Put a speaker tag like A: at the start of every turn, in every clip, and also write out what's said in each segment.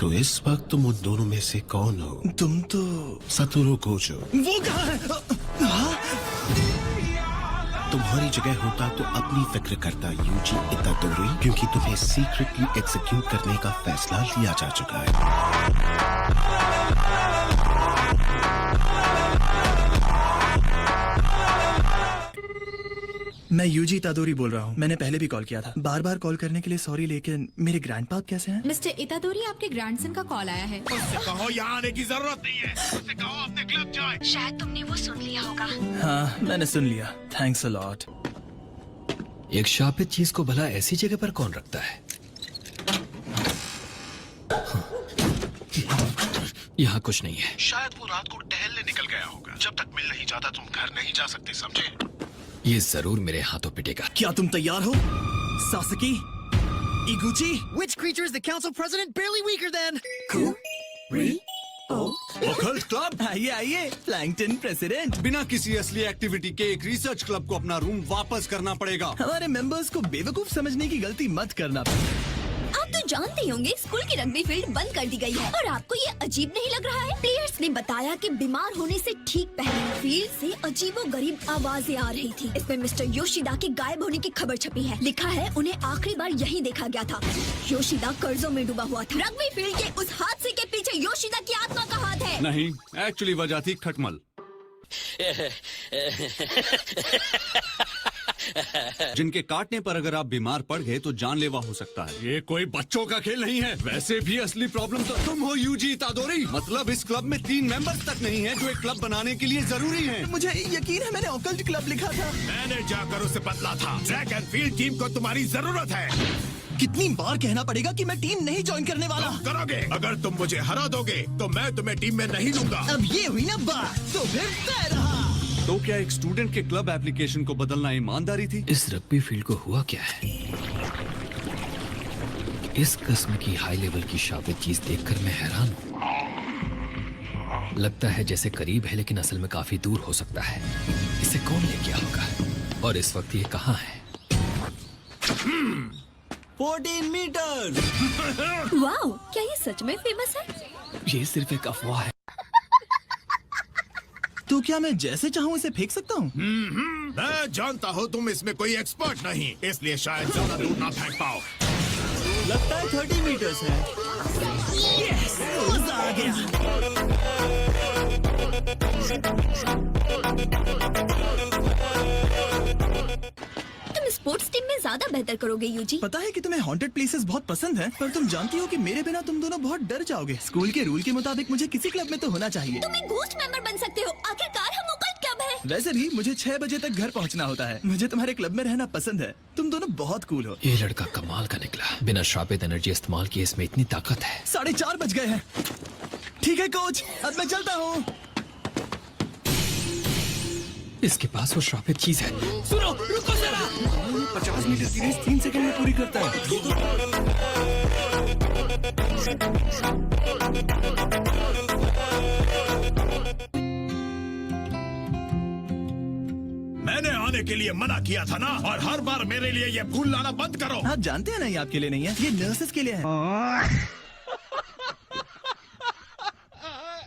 A: तो इस वक्त तुम उन दोनों में से कौन हो?
B: तुम तो
A: सतोरू गोजो।
B: वो कहाँ है? हाँ?
A: तुम्हारी जगह होता तो अपनी फिक्र करता यूजी इतादोरी, क्योंकि तुम्हें सीक्रेटली एग्जीक्यूट करने का फैसला लिया जा चुका है।
B: मैं यूजी तादोरी बोल रहा हूँ। मैंने पहले भी कॉल किया था। बार बार कॉल करने के लिए सॉरी, लेकिन मेरे ग्रैंडपा कैसे हैं?
C: मिस्टर इतादोरी, आपके ग्रैंडसन का कॉल आया है।
D: उससे कहो यहाँ आने की जरूरत नहीं है। उससे कहो अपने क्लब जाए।
C: शायद तुमने वो सुन लिया होगा।
B: हाँ, मैंने सुन लिया। Thanks a lot.
E: एक शापित चीज को भला ऐसी जगह पर कौन रखता है? यहाँ कुछ नहीं है।
D: शायद वो रात को टहलने निकल गया होगा। जब तक मिल नहीं जाता तुम घर नहीं जा सकते, समझे?
E: ये जरूर मेरे हाथों पिटेगा।
B: क्या तुम तैयार हो? सासकी, इगुची?
F: Which creature is the council president barely weaker than?
G: Occult club.
B: आइए आइए, प्लैंकटन प्रेसिडेंट।
G: बिना किसी असली एक्टिविटी के एक रिसर्च क्लब को अपना रूम वापस करना पड़ेगा।
B: हमारे मेंबर्स को बेवकूफ समझने की गलती मत करना।
H: आप तो जानते ही होंगे स्कूल की रग्बी फील्ड बंद कर दी गई है। और आपको ये अजीब नहीं लग रहा है? प्लेयर्स ने बताया कि बीमार होने से ठीक पहले फील्ड से अजीबोगरीब आवाजें आ रही थी। इसमें मिस्टर योशिदा के गायब होने की खबर छपी है। लिखा है उन्हें आखिरी बार यहीं देखा गया था। योशिदा कर्जों में डूबा हुआ था। रग्बी फील्ड के उस हादसे के पीछे योशिदा की आत्मा का हाथ है।
G: नहीं, एक्चुअली वजह थी खटमल। जिनके काटने पर अगर आप बीमार पड़ गए तो जानलेवा हो सकता है। ये कोई बच्चों का खेल नहीं है। वैसे भी असली प्रॉब्लम तो तुम हो यूजी इतादोरी। मतलब इस क्लब में 3 मेंबर्स तक नहीं है जो एक क्लब बनाने के लिए जरूरी है।
B: मुझे यकीन है, मैंने ओकल्ट क्लब लिखा था।
D: मैंने जाकर उसे बदला था। ट्रैक एंड फील्ड टीम को तुम्हारी जरूरत है।
B: कितनी बार कहना पड़ेगा कि मैं टीम नहीं ज्वाइन करने वाला?
D: तुम करोगे। अगर तुम मुझे हरा दोगे तो मैं तुम्हें टीम में नहीं लूंगा।
B: अब ये हुई ना बात, तो फिर तय रहा।
G: तो क्या एक स्टूडेंट के क्लब एप्लीकेशन को बदलना ईमानदारी थी?
E: इस रग्बी फील्ड को हुआ क्या है? इस किस्म की हाई लेवल की शापित चीज देखकर मैं हैरान हूँ। लगता है जैसे करीब है लेकिन असल में काफी दूर हो सकता है। इसे कौन ले गया होगा? और इस वक्त ये कहाँ है?
B: 14 मीटर।
H: वाओ, क्या ये सच में फेमस है?
E: ये सिर्फ एक अफवाह है।
B: तो क्या मैं जैसे चाहूँ इसे फेंक सकता हूँ?
D: मैं जानता हूँ तुम इसमें कोई एक्सपर्ट नहीं, इसलिए शायद ज्यादा दूर ना फेंक पाओ।
B: लगता है 30 मीटर्स है। Yes, मजा आ गया।
H: तुम स्पोर्ट्स टीम में ज्यादा बेहतर करोगे यूजी।
B: पता है कि तुम्हें हॉन्टेड प्लेसेस बहुत पसंद है, पर तुम जानती हो कि मेरे बिना तुम दोनों बहुत डर जाओगे। स्कूल के रूल के मुताबिक मुझे किसी क्लब में तो होना चाहिए।
H: तुम एक घोस्ट मेंबर बन सकते हो। आखिरकार हम ओकल्ट क्लब है।
B: वैसे भी मुझे 6 बजे तक घर पहुंचना होता है। मुझे तुम्हारे क्लब में रहना पसंद है। तुम दोनों बहुत कूल हो।
E: ये लड़का कमाल का निकला। बिना श्रापित एनर्जी इस्तेमाल किए इसमें इतनी ताकत है।
B: 4:30 बज गए हैं। ठीक है कोच, अब मैं चलता हूँ।
E: इसके पास वो श्रापित चीज है।
B: सुनो, रुको जरा। 50 मीटर की रेस 3 सेकंड में पूरी करता है।
D: मैंने आने के लिए मना किया था ना, और हर बार मेरे लिए ये फूल लाना बंद करो।
B: आप जानते हैं ना, ये आपके लिए नहीं है, ये नर्सेस के लिए है।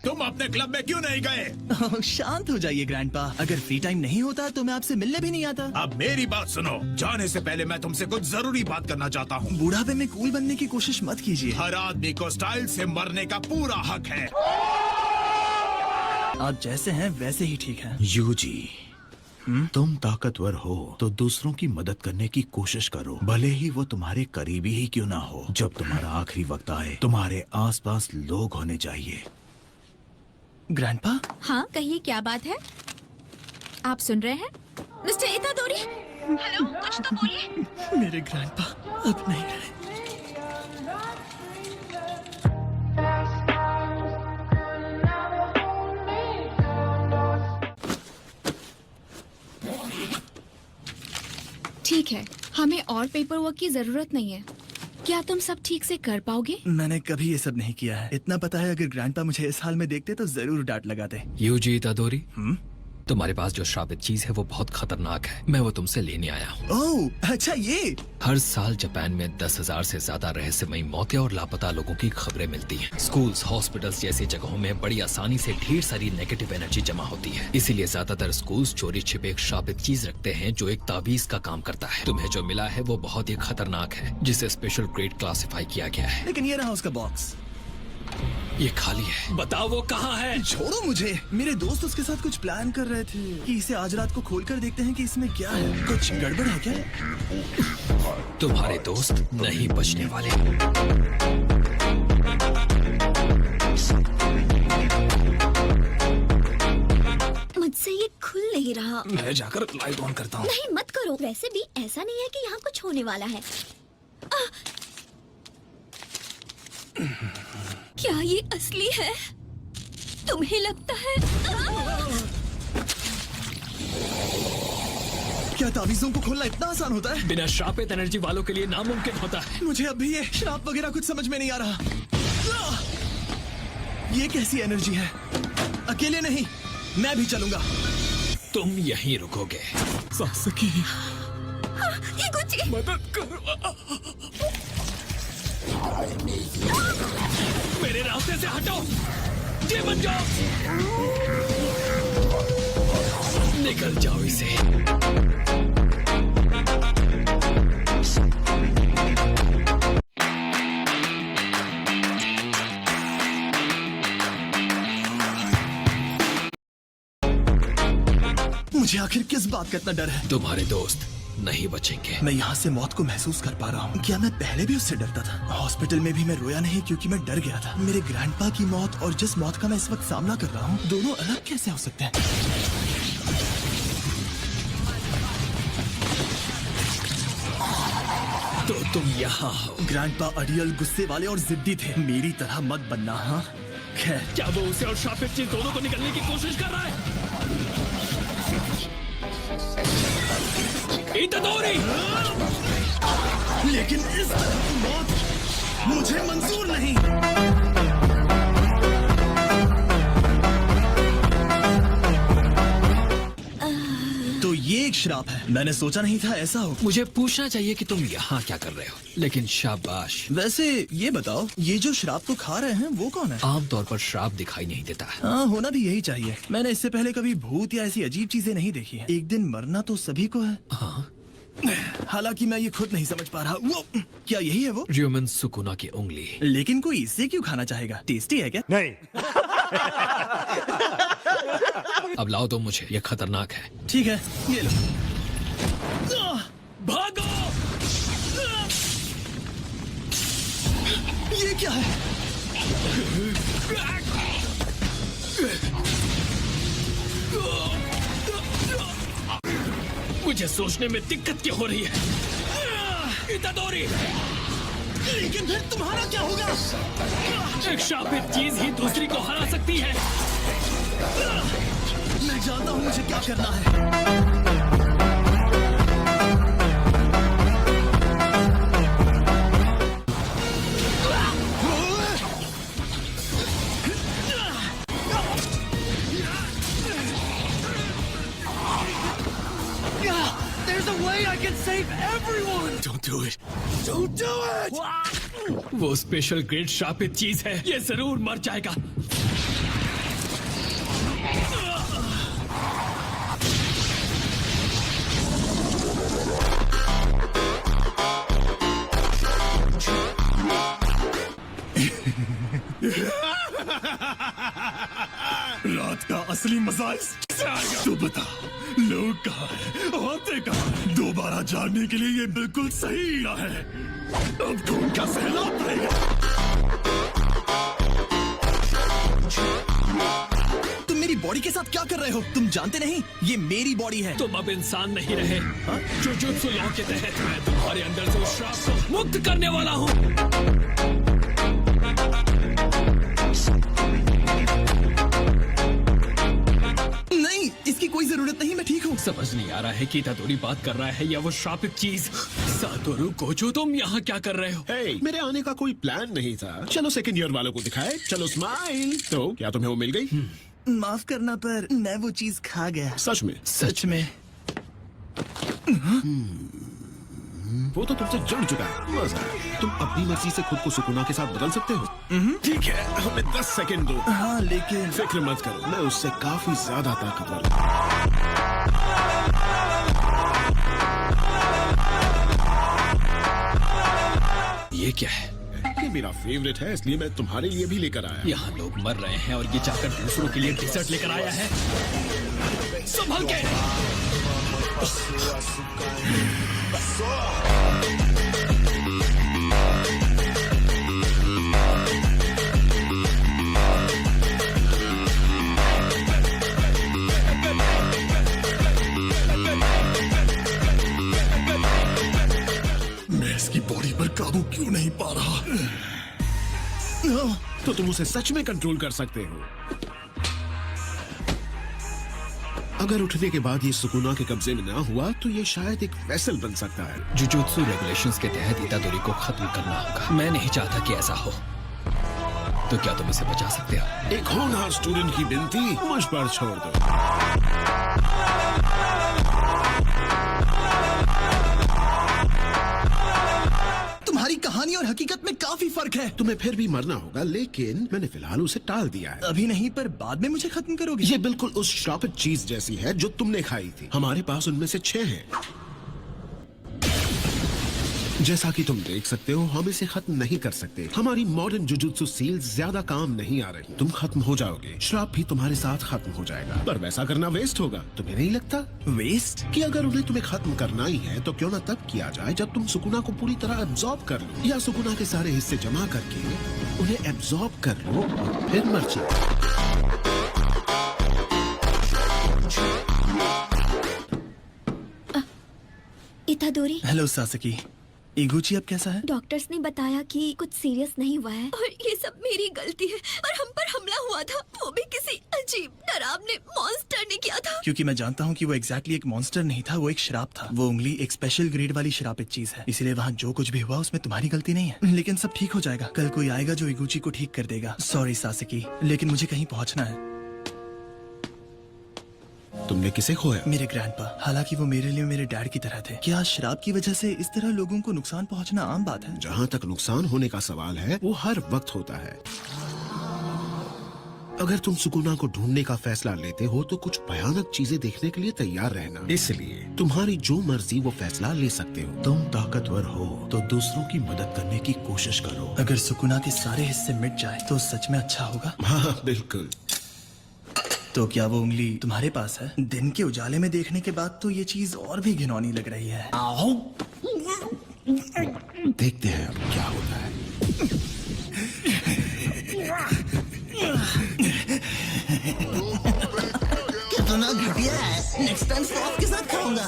D: तुम अपने क्लब में क्यों नहीं गए?
B: ओह, शांत हो जाइए ग्रैंडपा। अगर फ्री टाइम नहीं होता तो मैं आपसे मिलने भी नहीं आता।
D: अब मेरी बात सुनो। जाने से पहले मैं तुमसे कुछ जरूरी बात करना चाहता हूँ।
B: बुढ़ापे में कूल बनने की कोशिश मत कीजिए।
D: हर आदमी को स्टाइल से मरने का पूरा हक है।
B: आप जैसे हैं वैसे ही ठीक हैं।
A: यूजी, तुम ताकतवर हो तो दूसरों की मदद करने की कोशिश करो, भले ही वो तुम्हारे करीबी ही क्यों ना हो। जब तुम्हारा आखिरी वक्त आए, तुम्हारे आसपास लोग होने चाहिए।
B: ग्रैंडपा?
C: हाँ, कहिए क्या बात है? आप सुन रहे हैं? मिस्टर इतादोरी, हेलो, कुछ तो बोलिए।
B: मेरे ग्रैंडपा अब नहीं रहे।
C: ठीक है, हमें और पेपर वर्क की जरूरत नहीं है। क्या तुम सब ठीक से कर पाओगे?
B: मैंने कभी ये सब नहीं किया है। इतना पता है, अगर ग्रैंडपा मुझे इस हाल में देखते तो जरूर डांट लगाते।
E: यूजी इतादोरी, तुम्हारे पास जो श्रापित चीज है वो बहुत खतरनाक है। मैं वो तुमसे लेने आया हूँ।
B: ओह अच्छा ये।
E: हर साल जापान में 10,000 से ज्यादा रहस्यमयी मौतें और लापता लोगों की खबरें मिलती हैं। स्कूल्स, हॉस्पिटल्स जैसी जगहों में बड़ी आसानी से ढेर सारी नेगेटिव एनर्जी जमा होती है। इसीलिए ज्यादातर स्कूल्स चोरी छिपे एक श्रापित चीज रखते हैं जो एक ताबीज का काम करता है। तुम्हें जो मिला है वो बहुत ही खतरनाक है, जिसे स्पेशल ग्रेड क्लासिफाई किया गया है।
B: लेकिन ये रहा उसका बॉक्स।
E: ये खाली है। बताओ वो कहाँ है?
B: छोड़ो मुझे। मेरे दोस्त उसके साथ कुछ प्लान कर रहे थे कि इसे आज रात को खोल कर देखते हैं कि इसमें क्या है। कुछ गड़बड़ है क्या?
E: तुम्हारे दोस्त नहीं बचने वाले।
H: मुझसे ये खुल नहीं रहा।
B: मैं जाकर लाइट ऑन करता हूँ।
H: नहीं मत करो। वैसे भी ऐसा नहीं है कि यहाँ कुछ होने वाला है। क्या ये असली है? तुम्हें लगता है?
B: क्या ताबीजों को खोलना इतना आसान होता है?
E: बिना श्रापित एनर्जी वालों के लिए नामुमकिन होता है।
B: मुझे अब भी ये श्राप वगैरह कुछ समझ में नहीं आ रहा। ये कैसी एनर्जी है? अकेले नहीं, मैं भी चलूंगा।
E: तुम यहीं रुकोगे।
B: सासकी,
H: ये कुछ
E: मदद करो। मेरे रास्ते से हटो। ये बन जाओ। निकल जाओ इसे।
B: मुझे आखिर किस बात का इतना डर है?
E: तुम्हारे दोस्त नहीं बचेंगे।
B: मैं यहाँ से मौत को महसूस कर पा रहा हूँ। क्या मैं पहले भी उससे डरता था? हॉस्पिटल में भी मैं रोया नहीं क्योंकि मैं डर गया था। मेरे ग्रैंडपा की मौत और जिस मौत का मैं इस वक्त सामना कर रहा हूँ, दोनों अलग कैसे हो सकते हैं?
E: तो तुम यहाँ हो।
B: ग्रैंडपा अड़ियल, गुस्से वाले और जिद्दी थे। मेरी तरह मत बनना। हाँ खैर,
E: क्या वो उसे और श्रापित चीज दोनों को निकलने की कोशिश कर रहा है? इतादोरी!
B: लेकिन इस तरह की मौत मुझे मंजूर नहीं। तो ये एक श्राप है। मैंने सोचा नहीं था ऐसा हो।
E: मुझे पूछना चाहिए कि तुम यहाँ क्या कर रहे हो, लेकिन शाबाश।
B: वैसे ये बताओ, ये जो श्राप को खा रहे हैं वो कौन है?
E: आमतौर पर श्राप दिखाई नहीं देता है।
B: हाँ, होना भी यही चाहिए। मैंने इससे पहले कभी भूत या ऐसी अजीब चीजें नहीं देखी है। एक दिन मरना तो सभी को है।
E: हाँ,
B: हालांकि मैं ये खुद नहीं समझ पा रहा। वो क्या यही है वो?
E: र्यूमन सुकुना की उंगली।
B: लेकिन कोई इससे क्यों खाना चाहेगा? टेस्टी है क्या?
I: नहीं।
E: अब लाओ तो मुझे, ये खतरनाक है।
B: ठीक है, ये लो।
E: भागो!
B: ये क्या है?
E: मुझे सोचने में दिक्कत क्यों हो रही है? इतादोरी!
B: लेकिन फिर तुम्हारा क्या होगा?
E: एक शापित चीज ही दूसरी को हरा सकती है।
B: मैं जानता हूँ मुझे क्या करना है।
F: There's a way I can save everyone!
B: Don't do it. Don't do it!
E: वो स्पेशल ग्रेड शापित चीज है, ये जरूर मर जाएगा।
D: रात का असली मजा इससे आएगा। तू बता, लोग कहाँ हैं, होते कहाँ? दोबारा जानने के लिए ये बिल्कुल सही हीरा है। अब खून का सैलाब बहेगा।
B: तुम मेरी बॉडी के साथ क्या कर रहे हो? तुम जानते नहीं, ये मेरी बॉडी है।
E: तुम अब इंसान नहीं रहे। जुजुत्सु लॉ के तहत मैं तुम्हारे अंदर से उस श्राप को मुक्त करने वाला हूँ।
B: नहीं, इसकी कोई जरूरत नहीं, मैं ठीक हूँ।
E: समझ नहीं आ रहा है कि इतादोरी बात कर रहा है या वो श्रापित चीज। सातोरु कोचो, तुम यहाँ क्या कर रहे हो?
I: हे, मेरे आने का कोई प्लान नहीं था। चलो सेकंड ईयर वालों को दिखाए। चलो स्माइल। तो क्या तुम्हें वो मिल गई?
B: माफ करना पर मैं वो चीज खा गया।
I: सच में?
B: सच में।
I: वो तो तुमसे जुड़ चुका है। मजा आया। तुम अपनी मर्जी से खुद को सुकुना के साथ बदल सकते हो। ठीक है, हमें 10 सेकंड दो।
B: हाँ लेकिन
I: फिक्र मत करो, मैं उससे काफी ज्यादा ताकतवर हूँ।
E: ये क्या है?
I: ये मेरा फेवरेट है, इसलिए मैं तुम्हारे लिए भी लेकर आया।
E: यहाँ लोग मर रहे हैं और ये जाकर दूसरों के लिए डिजर्ट लेकर आया है। संभल के।
D: मैं इसकी बॉडी पर काबू क्यों नहीं पा रहा?
I: तो तुम उसे सच में कंट्रोल कर सकते हो। अगर उठने के बाद ये सुकुना के कब्जे में ना हुआ तो ये शायद एक वेसल बन सकता है।
E: जुजुत्सु रेगुलेशंस के तहत इतादोरी को खत्म करना होगा। मैं नहीं चाहता कि ऐसा हो। तो क्या तुम इसे बचा सकते हो?
I: एक होनहार स्टूडेंट की विनती मुझ पर छोड़ दो।
B: तुम्हारी कहानी और हकीकत में काफी फर्क है।
I: तुम्हें फिर भी मरना होगा, लेकिन मैंने फिलहाल उसे टाल दिया है।
B: अभी नहीं पर बाद में मुझे खत्म करोगे?
I: ये बिल्कुल उस श्रापित चीज जैसी है जो तुमने खाई थी। हमारे पास उनमें से 6 हैं। जैसा कि तुम देख सकते हो, हम इसे खत्म नहीं कर सकते। हमारी मॉडर्न जुजुत्सु सील्स ज्यादा काम नहीं आ रही। तुम खत्म हो जाओगे, श्राप भी तुम्हारे साथ खत्म हो जाएगा। पर वैसा करना वेस्ट होगा, तुम्हें नहीं लगता?
B: वेस्ट?
I: कि अगर उन्हें तुम्हें खत्म करना ही है तो क्यों ना तब किया जाए जब तुम सुकुना को पूरी तरह एब्जॉर्ब कर लो, या सुकुना के सारे हिस्से जमा करके उन्हें एब्जॉर्ब कर लो और फिर मर जाओ।
H: इतादोरी।
B: हेलो सासकी। इगुची अब कैसा है?
H: डॉक्टर्स ने बताया कि कुछ सीरियस नहीं हुआ है और ये सब मेरी गलती है। और हम पर हमला हुआ था, वो भी किसी अजीब डरावने मॉन्स्टर ने किया था।
B: क्योंकि मैं जानता हूँ कि वो एग्जैक्टली एक मॉन्स्टर नहीं था, वो एक शराब था। वो उंगली एक स्पेशल ग्रेड वाली शराबित चीज है, इसलिए वहाँ जो कुछ भी हुआ उसमें तुम्हारी गलती नहीं है। लेकिन सब ठीक हो जाएगा। कल कोई आएगा जो इगुची को ठीक कर देगा। सॉरी सासकी, लेकिन मुझे कहीं पहुँचना है।
I: तुमने किसे खोया?
B: मेरे ग्रैंडपा। हालांकि वो मेरे लिए मेरे डैड की तरह थे। क्या शराब की वजह से इस तरह लोगों को नुकसान पहुंचना आम बात है?
I: जहाँ तक नुकसान होने का सवाल है, वो हर वक्त होता है। अगर तुम सुकुना को ढूंढने का फैसला लेते हो तो कुछ भयानक चीजें देखने के लिए तैयार रहना। इसलिए तुम्हारी जो मर्जी वो फैसला ले सकते हो।
A: तुम ताकतवर हो तो दूसरों की मदद करने की कोशिश करो।
B: अगर सुकुना के सारे हिस्से मिट जाए तो सच में अच्छा होगा।
I: हाँ बिल्कुल।
B: तो क्या वो उंगली तुम्हारे पास है? दिन के उजाले में देखने के बाद तो ये चीज और भी घिनौनी लग रही है।
I: देखते हैं अब क्या होता है।
B: कितना घटिया है। नेक्स्ट टाइम सॉस के साथ खाऊंगा।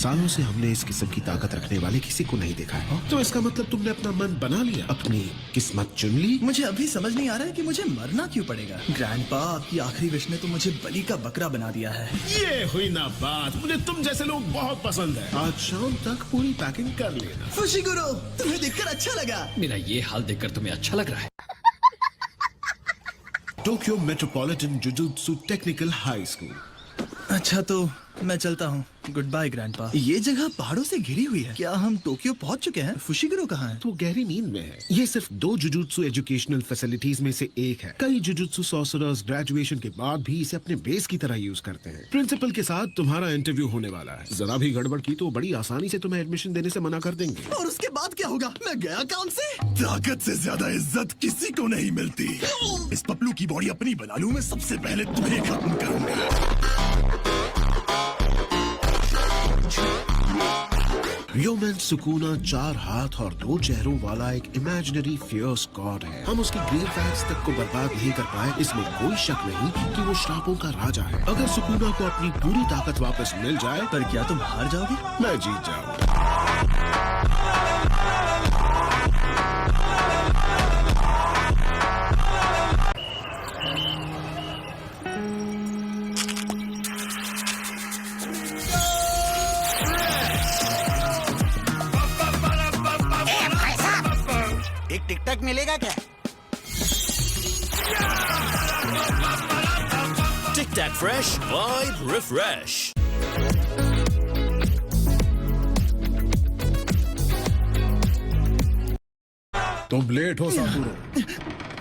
I: सालों से हमने इस किस्म की ताकत रखने वाले किसी को नहीं देखा है। तो इसका मतलब तुमने अपना मन बना लिया, अपनी किस्मत चुन ली।
B: मुझे अभी समझ नहीं आ रहा है कि मुझे मरना क्यों पड़ेगा। ग्रैंडपा, आपकी आखिरी विश ने तो मुझे बलि का बकरा बना दिया है।
I: ये हुई ना बात। मुझे तुम जैसे लोग बहुत पसंद है। आज शाम तक पूरी पैकिंग कर लेना।
B: फुशिगुरो, तुम्हें देखकर अच्छा लगा।
E: मेरा ये हाल देखकर तुम्हें अच्छा लग रहा है?
I: Tokyo metropolitan jujutsu technical high school.
B: अच्छा तो मैं चलता हूँ। Goodbye grandpa. ये जगह पहाड़ों से घिरी हुई है। क्या हम टोक्यो पहुँच चुके हैं? फुशिगुरो कहाँ है?
I: तो गहरी नींद में है। ये सिर्फ 2 जुजुत्सु एजुकेशनल फैसिलिटीज में से एक है। कई जुजुत्सु सॉर्सरर्स ग्रेजुएशन के बाद भी इसे अपने बेस की तरह यूज करते हैं। प्रिंसिपल के साथ तुम्हारा इंटरव्यू होने वाला है। जरा भी गड़बड़ की तो बड़ी आसानी से तुम्हें एडमिशन देने से मना कर देंगे।
B: और उसके बाद क्या होगा? मैं गया काम से।
D: ताकत से ज्यादा इज्जत किसी को नहीं मिलती। इस पपलू की बॉडी अपनी बना लूं, मैं सबसे पहले तुम्हें खत्म करूंगा।
I: ह्यूमन सुकुना 4 हाथ और 2 चेहरों वाला एक इमेजिनरी फियर्स गॉड है। हम उसकी ग्रेव फैक्ट्स तक को बर्बाद नहीं कर पाए, इसमें कोई शक नहीं कि वो श्रापों का राजा है। अगर सुकुना को अपनी पूरी ताकत वापस मिल जाए,
B: पर क्या तुम हार जाओगे?
I: मैं जीत जाऊंगा।
F: तक मिलेगा क्या?
J: टिक टैक फ्रेश वाइब रिफ्रेश।
D: तुम लेट हो सातुरो,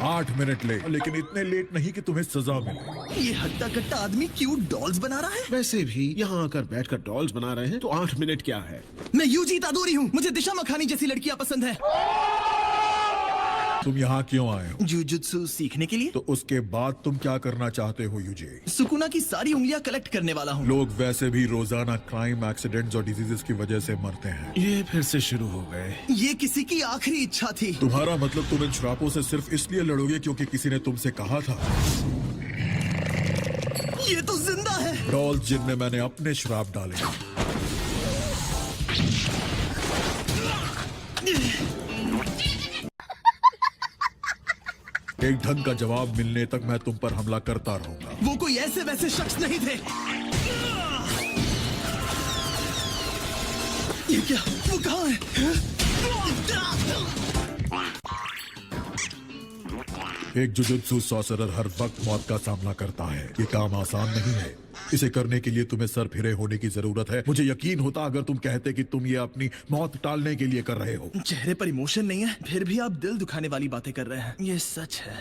D: 8 मिनट लेट, लेकिन इतने लेट नहीं कि तुम्हें सजा मिले।
B: ये हट्टा कट्टा आदमी क्यूट डॉल्स बना रहा है।
I: वैसे भी यहाँ आकर बैठकर डॉल्स बना रहे हैं तो 8 मिनट क्या है।
B: मैं यूजी इतादोरी हूँ, मुझे दिशा मखानी जैसी लड़कियाँ पसंद है।
D: तुम यहाँ क्यों आए हो?
B: जुजुत्सु सीखने के लिए।
D: तो उसके बाद तुम क्या करना चाहते हो यूजी?
B: सुकुना की सारी उंगलियां कलेक्ट करने वाला हूँ।
D: लोग वैसे भी रोजाना क्राइम, एक्सीडेंट्स और डिजीजेस की वजह से मरते हैं।
I: ये फिर से शुरू हो गए।
B: ये किसी की आखिरी इच्छा थी।
D: तुम्हारा मतलब तुम इन श्रापों से सिर्फ इसलिए लड़ोगे क्योंकि किसी ने तुमसे कहा था?
B: ये तो जिंदा है।
D: डॉल्स जिनमें मैंने अपने श्राप डाले। एक ढंग का जवाब मिलने तक मैं तुम पर हमला करता रहूंगा।
B: वो कोई ऐसे वैसे शख्स नहीं थे। ये क्या? वो कहाँ है?
D: एक जुजुत्सु सॉर्सरर हर वक्त मौत का सामना करता है। ये काम आसान नहीं है। इसे करने के लिए तुम्हें सर फिरे होने की जरूरत है। मुझे यकीन होता अगर तुम कहते कि तुम ये अपनी मौत टालने के लिए कर रहे हो।
B: चेहरे पर इमोशन नहीं है, फिर भी आप दिल दुखाने वाली बातें कर रहे हैं। ये सच है।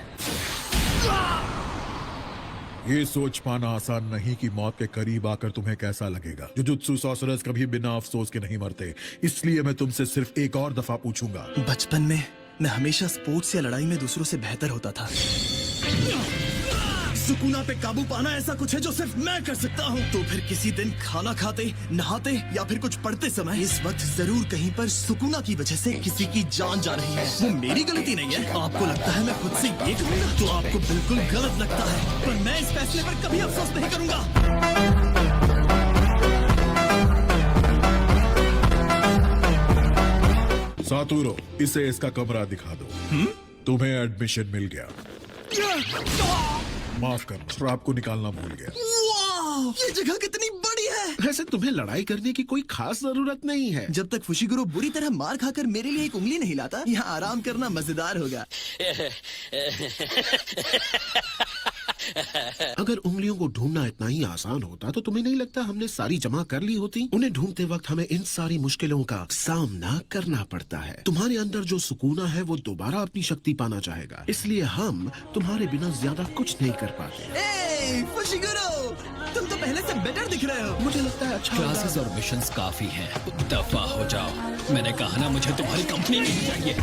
D: ये सोच पाना आसान नहीं कि मौत के करीब आकर तुम्हें कैसा लगेगा। जुजुत्सु सॉर्सरर्स कभी बिना अफसोस के नहीं मरते। इसलिए मैं तुमसे सिर्फ एक और दफा पूछूंगा।
B: बचपन में मैं हमेशा स्पोर्ट्स या लड़ाई में दूसरों से बेहतर होता था। सुकुना पे काबू पाना ऐसा कुछ है जो सिर्फ मैं कर सकता हूँ। तो फिर किसी दिन खाना खाते, नहाते या फिर कुछ पढ़ते समय इस वक्त जरूर कहीं पर सुकुना की वजह से किसी की जान जा रही है। वो मेरी गलती नहीं है। आपको लगता है मैं खुद से ये करूंगा तो आपको बिल्कुल गलत लगता है, पर मैं इस फैसले पर कभी अफसोस नहीं करूंगा।
D: सातुरो, इसे इसका कमरा दिखा दो। तुम्हें एडमिशन मिल गया। माफ करना, श्राप को निकालना भूल गया।
B: वाह, ये जगह कितनी बड़ी है।
I: वैसे तुम्हें लड़ाई करने की कोई खास जरूरत नहीं है।
B: जब तक फुशिगुरो बुरी तरह मार खाकर मेरे लिए एक उंगली नहीं लाता, यहाँ आराम करना मजेदार होगा।
I: अगर उंगलियों को ढूंढना इतना ही आसान होता तो तुम्हें नहीं लगता हमने सारी जमा कर ली होती? उन्हें ढूंढते वक्त हमें इन सारी मुश्किलों का सामना करना पड़ता है। तुम्हारे अंदर जो सुकूना है वो दोबारा अपनी शक्ति पाना चाहेगा, इसलिए हम तुम्हारे बिना ज्यादा कुछ नहीं कर पाते।
B: फुशिगुरो, तुम तो पहले से बेटर दिख रहे हो।
I: मुझे लगता है अच्छा होगा।
E: क्लासेस और मिशंस काफी हैं। दफा हो जाओ। मैंने कहा ना मुझे तुम्हारी कंपनी नहीं चाहिए।